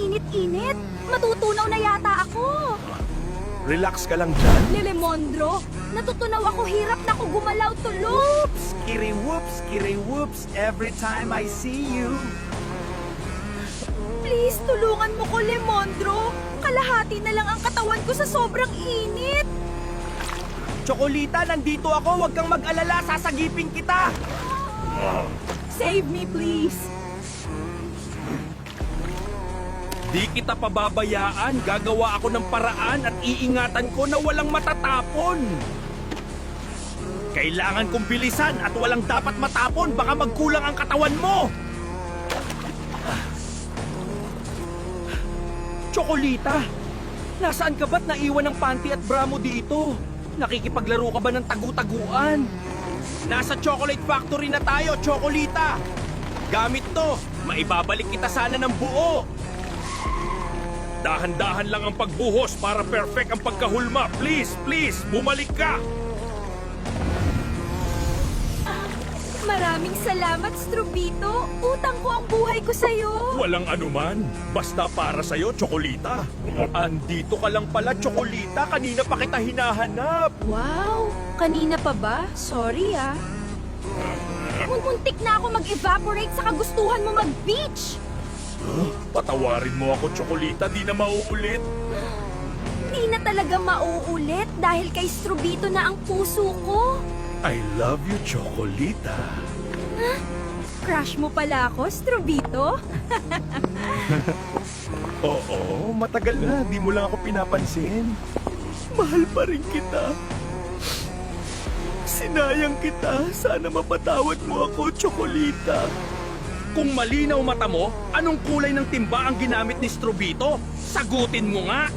init-init. Matutunaw na yata ako. Relax ka lang dyan. Lilemondro, natutunaw ako, hirap na ako gumalaw tuloy. Skiri whoops, every time I see you. Please, tulungan mo ko, Lemondro. Kalahati na lang ang katawan ko sa sobrang init. Chocolita, nandito ako. Huwag kang mag-alala. Sasagipin kita. Save me, please. Di kita pababayaan. Gagawa ako ng paraan at iingatan ko na walang matatapon. Kailangan kong bilisan at walang dapat matapon. Baka magkulang ang katawan mo. Chocolita, nasaan ka ba't naiwan ng panty at bra mo dito? Nakikipaglaro ka ba ng tagu-taguan? Nasa chocolate factory na tayo, Chocolita. Gamit to, maibabalik kita sana ng buo. Dahan-dahan lang ang pagbuhos para perfect ang pagkahulma. Please, please, bumalik ka! Maraming salamat, Strubito. Utang ko ang buhay ko sa'yo. Walang anuman. Basta para sa'yo, Chocolita. Andito ka lang pala, Chocolita. Kanina pa kita hinahanap. Wow, kanina pa ba? Sorry ah. Muntik na ako mag-evaporate sa kagustuhan mo mag-beach. Patawarin mo ako, Chocolita. Di na mauulit. Di na talaga mauulit dahil kay Strubito na ang puso ko. I love you, Chocolita. Crush mo pala ako, Strubito? Oo, matagal na. Di mo lang ako pinapansin. Mahal pa rin kita. Sinayang kita. Sana mapatawad mo ako, Chocolita. Kung malinaw mata mo, anong kulay ng timba ang ginamit ni Strubito? Sagutin mo nga!